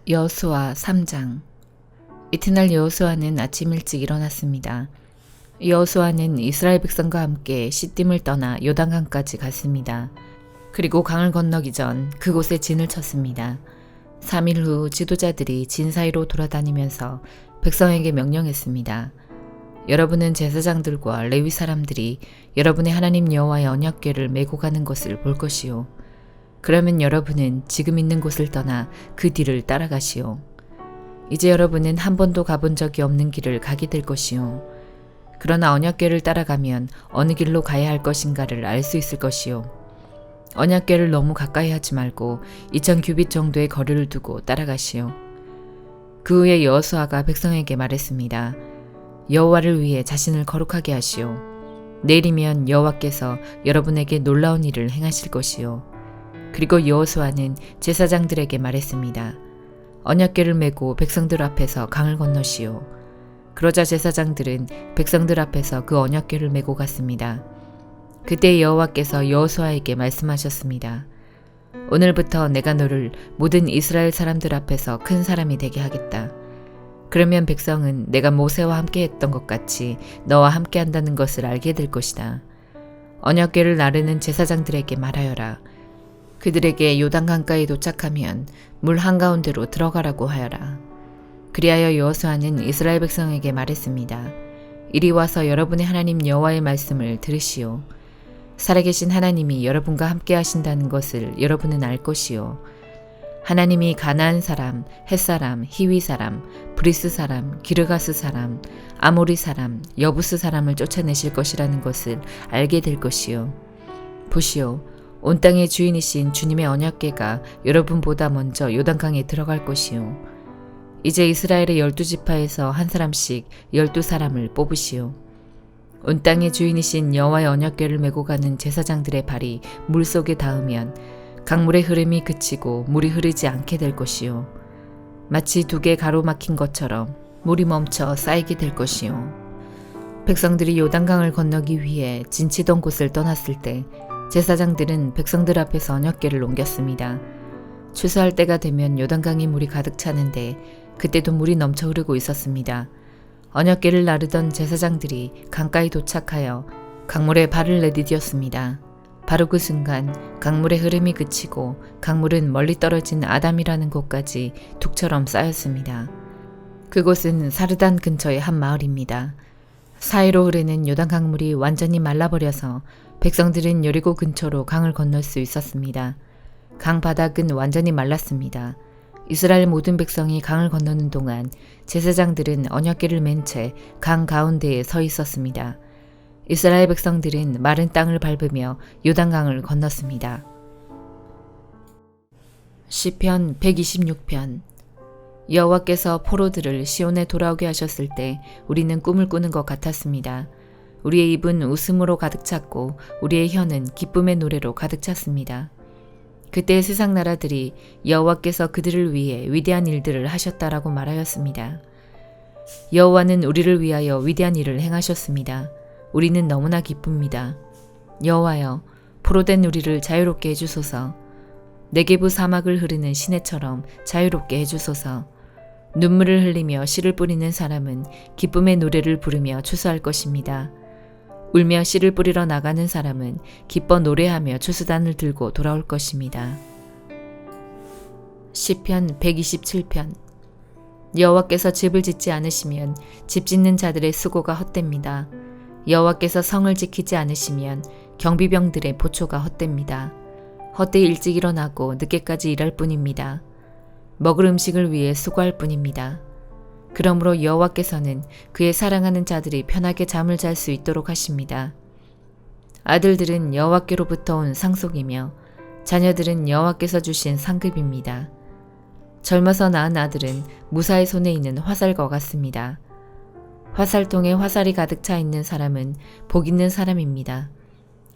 여호수아 3장. 이튿날 여호수아는 아침 일찍 일어났습니다. 여호수아는 이스라엘 백성과 함께 시딤을 떠나 요단강까지 갔습니다. 그리고 강을 건너기 전 그곳에 진을 쳤습니다. 3일 후 지도자들이 진 사이로 돌아다니면서 백성에게 명령했습니다. 여러분은 제사장들과 레위 사람들이 여러분의 하나님 여호와의 언약궤를 메고 가는 것을 볼 것이요. 그러면 여러분은 지금 있는 곳을 떠나 그 뒤를 따라가시오. 이제 여러분은 한 번도 가본 적이 없는 길을 가게 될 것이요. 그러나 언약궤를 따라가면 어느 길로 가야 할 것인가를 알 수 있을 것이요. 언약궤를 너무 가까이 하지 말고 2000규빗 정도의 거리를 두고 따라가시오. 그 후에 여호수아가 백성에게 말했습니다. 여호와를 위해 자신을 거룩하게 하시오. 내일이면 여호와께서 여러분에게 놀라운 일을 행하실 것이요. 그리고 여호수아는 제사장들에게 말했습니다. 언약궤를 메고 백성들 앞에서 강을 건너시오. 그러자 제사장들은 백성들 앞에서 그 언약궤를 메고 갔습니다. 그때 여호와께서 여호수아에게 말씀하셨습니다. 오늘부터 내가 너를 모든 이스라엘 사람들 앞에서 큰 사람이 되게 하겠다. 그러면 백성은 내가 모세와 함께 했던 것 같이 너와 함께 한다는 것을 알게 될 것이다. 언약궤를 나르는 제사장들에게 말하여라. 그들에게 요단강가에 도착하면 물 한가운데로 들어가라고 하여라. 그리하여 여호수아는 이스라엘 백성에게 말했습니다. 이리 와서 여러분의 하나님 여호와의 말씀을 들으시오. 살아계신 하나님이 여러분과 함께 하신다는 것을 여러분은 알 것이요. 하나님이 가나안 사람, 헷 사람, 히위 사람, 브리스 사람, 기르가스 사람, 아모리 사람, 여부스 사람을 쫓아내실 것이라는 것을 알게 될 것이요. 보시오. 온 땅의 주인이신 주님의 언약궤가 여러분보다 먼저 요단강에 들어갈 것이요. 이제 이스라엘의 12지파에서 한 사람씩 12사람을 뽑으시오. 온 땅의 주인이신 여호와의 언약궤를 메고 가는 제사장들의 발이 물속에 닿으면 강물의 흐름이 그치고 물이 흐르지 않게 될 것이요. 마치 두 개 가로막힌 것처럼 물이 멈춰 쌓이게 될 것이요. 백성들이 요단강을 건너기 위해 진치던 곳을 떠났을 때 제사장들은 백성들 앞에서 언약궤를 옮겼습니다. 추수할 때가 되면 요단강에 물이 가득 차는데 그때도 물이 넘쳐 흐르고 있었습니다. 언약궤를 나르던 제사장들이 강가에 도착하여 강물에 발을 내디뎠습니다. 바로 그 순간 강물의 흐름이 그치고 강물은 멀리 떨어진 아담이라는 곳까지 둑처럼 쌓였습니다. 그곳은 사르단 근처의 한 마을입니다. 사이로 흐르는 요단 강물이 완전히 말라버려서 백성들은 여리고 근처로 강을 건널 수 있었습니다. 강 바닥은 완전히 말랐습니다. 이스라엘 모든 백성이 강을 건너는 동안 제사장들은 언약궤를 맨 채 강 가운데에 서 있었습니다. 이스라엘 백성들은 마른 땅을 밟으며 요단강을 건넜습니다. 시편 126편. 여호와께서 포로들을 시온에 돌아오게 하셨을 때 우리는 꿈을 꾸는 것 같았습니다. 우리의 입은 웃음으로 가득 찼고 우리의 혀는 기쁨의 노래로 가득 찼습니다. 그때 세상 나라들이 여호와께서 그들을 위해 위대한 일들을 하셨다라고 말하였습니다. 여호와는 우리를 위하여 위대한 일을 행하셨습니다. 우리는 너무나 기쁩니다. 여호와여, 포로된 우리를 자유롭게 해주소서. 네게부 사막을 흐르는 시내처럼 자유롭게 해주소서. 눈물을 흘리며 씨를 뿌리는 사람은 기쁨의 노래를 부르며 추수할 것입니다. 울며 씨를 뿌리러 나가는 사람은 기뻐 노래하며 추수단을 들고 돌아올 것입니다. 시편 127편. 여호와께서 집을 짓지 않으시면 집 짓는 자들의 수고가 헛됩니다. 여호와께서 성을 지키지 않으시면 경비병들의 보초가 헛됩니다. 헛되이 일찍 일어나고 늦게까지 일할 뿐입니다. 먹을 음식을 위해 수고할 뿐입니다. 그러므로 여호와께서는 그의 사랑하는 자들이 편하게 잠을 잘 수 있도록 하십니다. 아들들은 여호와께로부터 온 상속이며 자녀들은 여호와께서 주신 상급입니다. 젊어서 낳은 아들은 무사의 손에 있는 화살과 같습니다. 화살통에 화살이 가득 차 있는 사람은 복 있는 사람입니다.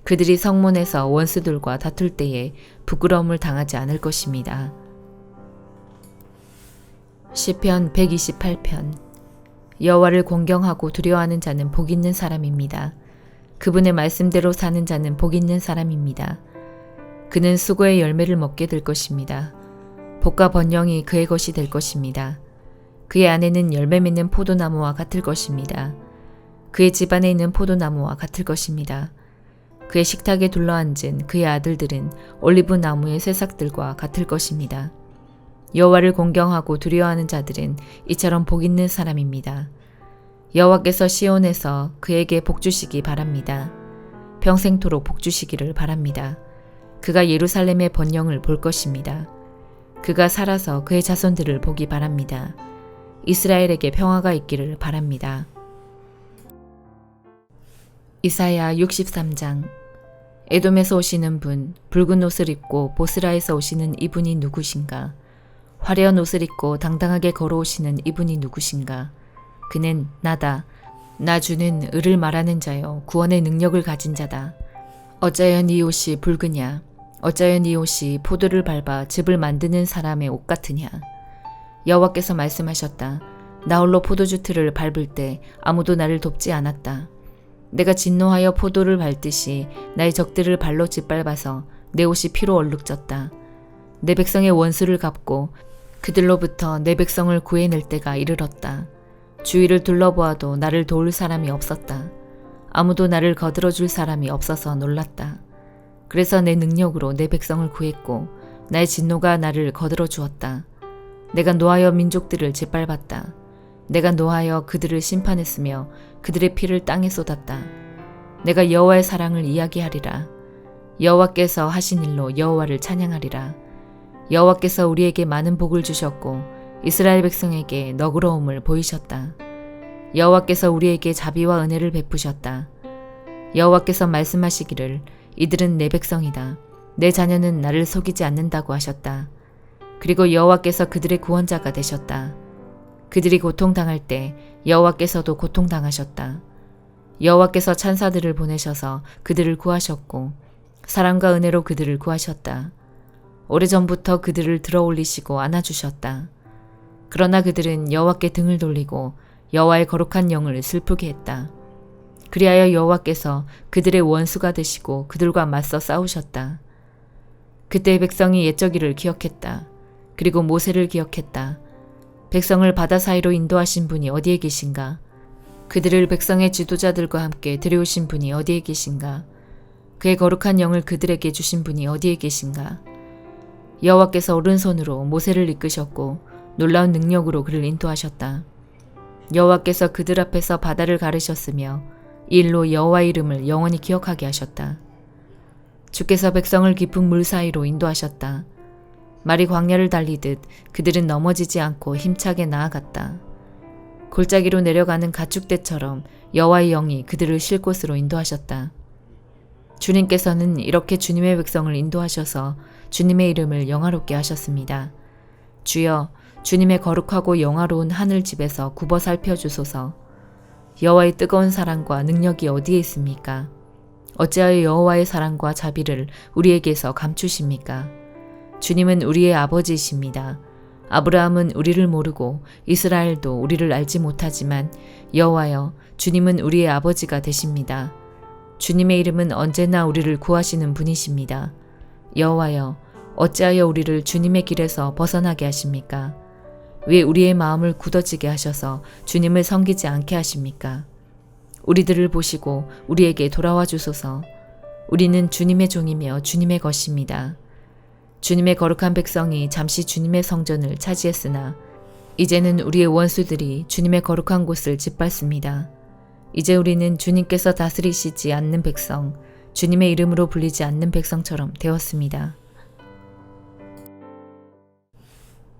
그들이 성문에서 원수들과 다툴 때에 부끄러움을 당하지 않을 것입니다. 시편 128편. 여호와를 공경하고 두려워하는 자는 복 있는 사람입니다. 그분의 말씀대로 사는 자는 복 있는 사람입니다. 그는 수고의 열매를 먹게 될 것입니다. 복과 번영이 그의 것이 될 것입니다. 그의 아내는 열매 맺는 포도나무와 같을 것입니다. 그의 집안에 있는 포도나무와 같을 것입니다. 그의 식탁에 둘러앉은 그의 아들들은 올리브 나무의 새싹들과 같을 것입니다. 여호와를 공경하고 두려워하는 자들은 이처럼 복 있는 사람입니다. 여호와께서 시온에서 그에게 복 주시기 바랍니다. 평생토록 복 주시기를 바랍니다. 그가 예루살렘의 번영을 볼 것입니다. 그가 살아서 그의 자손들을 보기 바랍니다. 이스라엘에게 평화가 있기를 바랍니다. 이사야 63장. 에돔에서 오시는 분, 붉은 옷을 입고 보스라에서 오시는 이분이 누구신가? 화려한 옷을 입고 당당하게 걸어오시는 이분이 누구신가? 그는 나다. 나 주는 의를 말하는 자요, 구원의 능력을 가진 자다. 어찌하여 네 옷이 붉으냐? 어찌하여 네 옷이 포도를 밟아 즙을 만드는 사람의 옷 같으냐? 여호와께서 말씀하셨다. 나 홀로 포도주 틀을 밟을 때 아무도 나를 돕지 않았다. 내가 진노하여 포도를 밟듯이 나의 적들을 발로 짓밟아서 내 옷이 피로 얼룩졌다. 내 백성의 원수를 갚고 그들로부터 내 백성을 구해낼 때가 이르렀다. 주위를 둘러보아도 나를 도울 사람이 없었다. 아무도 나를 거들어줄 사람이 없어서 놀랐다. 그래서 내 능력으로 내 백성을 구했고 나의 진노가 나를 거들어 주었다. 내가 노하여 민족들을 짓밟았다. 내가 노하여 그들을 심판했으며 그들의 피를 땅에 쏟았다. 내가 여호와의 사랑을 이야기하리라. 여호와께서 하신 일로 여호와를 찬양하리라. 여호와께서 우리에게 많은 복을 주셨고 이스라엘 백성에게 너그러움을 보이셨다. 여호와께서 우리에게 자비와 은혜를 베푸셨다. 여호와께서 말씀하시기를 이들은 내 백성이다. 내 자녀는 나를 속이지 않는다고 하셨다. 그리고 여호와께서 그들의 구원자가 되셨다. 그들이 고통당할 때 여호와께서도 고통당하셨다. 여호와께서 찬사들을 보내셔서 그들을 구하셨고 사랑과 은혜로 그들을 구하셨다. 오래전부터 그들을 들어올리시고 안아주셨다. 그러나 그들은 여호와께 등을 돌리고 여호와의 거룩한 영을 슬프게 했다. 그리하여 여호와께서 그들의 원수가 되시고 그들과 맞서 싸우셨다. 그때 백성이 옛적 일을 기억했다. 그리고 모세를 기억했다. 백성을 바다 사이로 인도하신 분이 어디에 계신가? 그들을 백성의 지도자들과 함께 데려오신 분이 어디에 계신가? 그의 거룩한 영을 그들에게 주신 분이 어디에 계신가? 여호와께서 오른손으로 모세를 이끄셨고 놀라운 능력으로 그를 인도하셨다. 여호와께서 그들 앞에서 바다를 가르셨으며 이 일로 여호와의 이름을 영원히 기억하게 하셨다. 주께서 백성을 깊은 물 사이로 인도하셨다. 말이 광야를 달리듯 그들은 넘어지지 않고 힘차게 나아갔다. 골짜기로 내려가는 가축대처럼 여호와의 영이 그들을 쉴 곳으로 인도하셨다. 주님께서는 이렇게 주님의 백성을 인도하셔서 주님의 이름을 영화롭게 하셨습니다. 주여, 주님의 거룩하고 영화로운 하늘집에서 굽어 살펴주소서. 여호와의 뜨거운 사랑과 능력이 어디에 있습니까? 어찌하여 여호와의 사랑과 자비를 우리에게서 감추십니까? 주님은 우리의 아버지이십니다. 아브라함은 우리를 모르고 이스라엘도 우리를 알지 못하지만 여호와여, 주님은 우리의 아버지가 되십니다. 주님의 이름은 언제나 우리를 구하시는 분이십니다. 여호와여, 어찌하여 우리를 주님의 길에서 벗어나게 하십니까? 왜 우리의 마음을 굳어지게 하셔서 주님을 섬기지 않게 하십니까? 우리들을 보시고 우리에게 돌아와 주소서. 우리는 주님의 종이며 주님의 것입니다. 주님의 거룩한 백성이 잠시 주님의 성전을 차지했으나 이제는 우리의 원수들이 주님의 거룩한 곳을 짓밟습니다. 이제 우리는 주님께서 다스리시지 않는 백성, 주님의 이름으로 불리지 않는 백성처럼 되었습니다.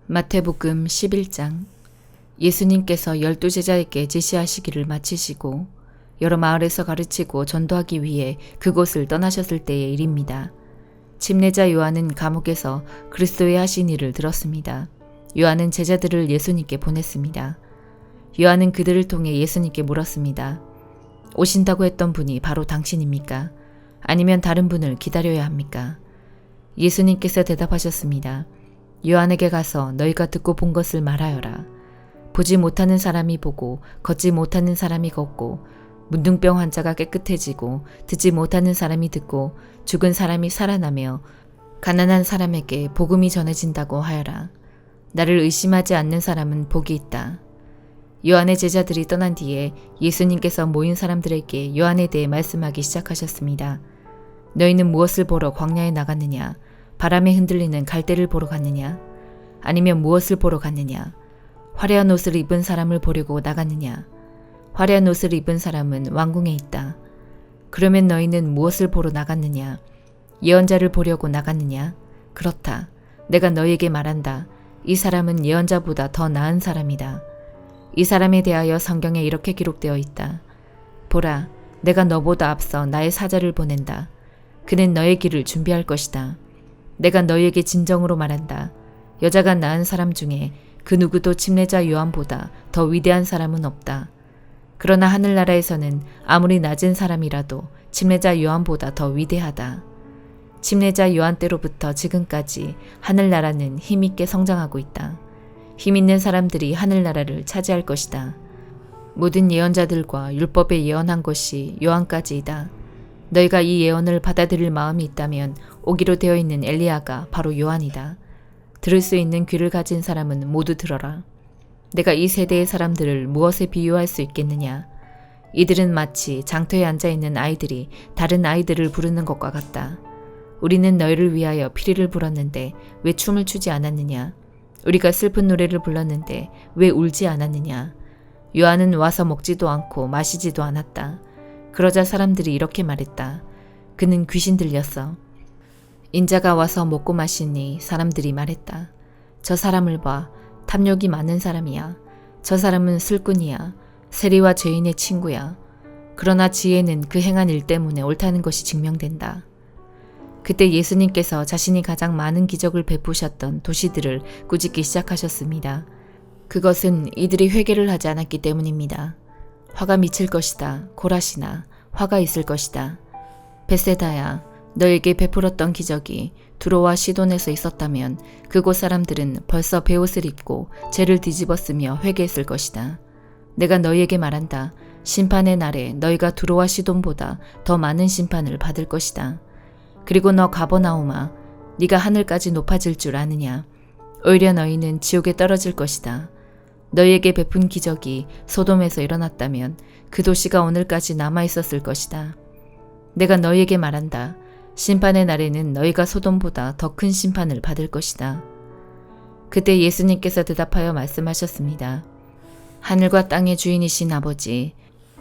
마태복음 11장. 예수님께서 12제자에게 제시하시기를 마치시고 여러 마을에서 가르치고 전도하기 위해 그곳을 떠나셨을 때의 일입니다. 침례자 요한은 감옥에서 그리스도의 하신 일을 들었습니다. 요한은 제자들을 예수님께 보냈습니다. 요한은 그들을 통해 예수님께 물었습니다. 오신다고 했던 분이 바로 당신입니까? 아니면 다른 분을 기다려야 합니까? 예수님께서 대답하셨습니다. 요한에게 가서 너희가 듣고 본 것을 말하여라. 보지 못하는 사람이 보고 걷지 못하는 사람이 걷고 문둥병 환자가 깨끗해지고 듣지 못하는 사람이 듣고 죽은 사람이 살아나며 가난한 사람에게 복음이 전해진다고 하여라. 나를 의심하지 않는 사람은 복이 있다. 요한의 제자들이 떠난 뒤에 예수님께서 모인 사람들에게 요한에 대해 말씀하기 시작하셨습니다. 너희는 무엇을 보러 광야에 나갔느냐? 바람에 흔들리는 갈대를 보러 갔느냐? 아니면 무엇을 보러 갔느냐? 화려한 옷을 입은 사람을 보려고 나갔느냐? 화려한 옷을 입은 사람은 왕궁에 있다. 그러면 너희는 무엇을 보러 나갔느냐? 예언자를 보려고 나갔느냐? 그렇다. 내가 너희에게 말한다. 이 사람은 예언자보다 더 나은 사람이다. 이 사람에 대하여 성경에 이렇게 기록되어 있다. 보라, 내가 너보다 앞서 나의 사자를 보낸다. 그는 너의 길을 준비할 것이다. 내가 너희에게 진정으로 말한다. 여자가 낳은 사람 중에 그 누구도 침례자 요한보다 더 위대한 사람은 없다. 그러나 하늘나라에서는 아무리 낮은 사람이라도 침례자 요한보다 더 위대하다. 침례자 요한 때로부터 지금까지 하늘나라는 힘있게 성장하고 있다. 힘있는 사람들이 하늘나라를 차지할 것이다. 모든 예언자들과 율법에 예언한 것이 요한까지이다. 너희가 이 예언을 받아들일 마음이 있다면 오기로 되어 있는 엘리야가 바로 요한이다. 들을 수 있는 귀를 가진 사람은 모두 들어라. 내가 이 세대의 사람들을 무엇에 비유할 수 있겠느냐? 이들은 마치 장터에 앉아있는 아이들이 다른 아이들을 부르는 것과 같다. 우리는 너희를 위하여 피리를 불었는데 왜 춤을 추지 않았느냐? 우리가 슬픈 노래를 불렀는데 왜 울지 않았느냐? 요한은 와서 먹지도 않고 마시지도 않았다. 그러자 사람들이 이렇게 말했다. 그는 귀신 들렸어. 인자가 와서 먹고 마시니 사람들이 말했다. 저 사람을 봐. 탐욕이 많은 사람이야. 저 사람은 술꾼이야. 세리와 죄인의 친구야. 그러나 지혜는 그 행한 일 때문에 옳다는 것이 증명된다. 그때 예수님께서 자신이 가장 많은 기적을 베푸셨던 도시들을 꾸짖기 시작하셨습니다. 그것은 이들이 회개를 하지 않았기 때문입니다. 화가 미칠 것이다. 고라시나 화가 있을 것이다. 벳세다야, 너에게 베풀었던 기적이 두로와 시돈에서 있었다면 그곳 사람들은 벌써 베옷을 입고 죄를 뒤집었으며 회개했을 것이다. 내가 너희에게 말한다. 심판의 날에 너희가 두로와 시돈보다 더 많은 심판을 받을 것이다. 그리고 너 가버나움아, 네가 하늘까지 높아질 줄 아느냐? 오히려 너희는 지옥에 떨어질 것이다. 너희에게 베푼 기적이 소돔에서 일어났다면 그 도시가 오늘까지 남아있었을 것이다. 내가 너희에게 말한다. 심판의 날에는 너희가 소돔보다 더 큰 심판을 받을 것이다. 그때 예수님께서 대답하여 말씀하셨습니다. 하늘과 땅의 주인이신 아버지,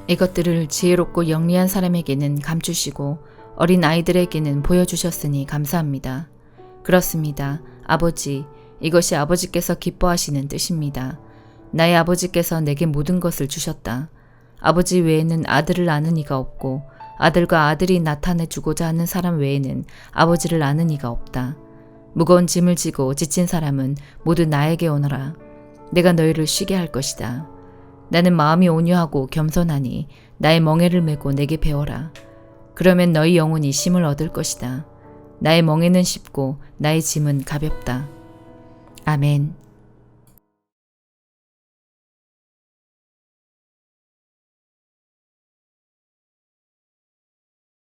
이것들을 지혜롭고 영리한 사람에게는 감추시고 어린 아이들에게는 보여주셨으니 감사합니다. 그렇습니다. 아버지, 이것이 아버지께서 기뻐하시는 뜻입니다. 나의 아버지께서 내게 모든 것을 주셨다. 아버지 외에는 아들을 아는 이가 없고 아들과 아들이 나타내주고자 하는 사람 외에는 아버지를 아는 이가 없다. 무거운 짐을 지고 지친 사람은 모두 나에게 오너라. 내가 너희를 쉬게 할 것이다. 나는 마음이 온유하고 겸손하니 나의 멍에를 메고 내게 배워라. 그러면 너희 영혼이 쉼을 얻을 것이다. 나의 멍에는 쉽고 나의 짐은 가볍다. 아멘.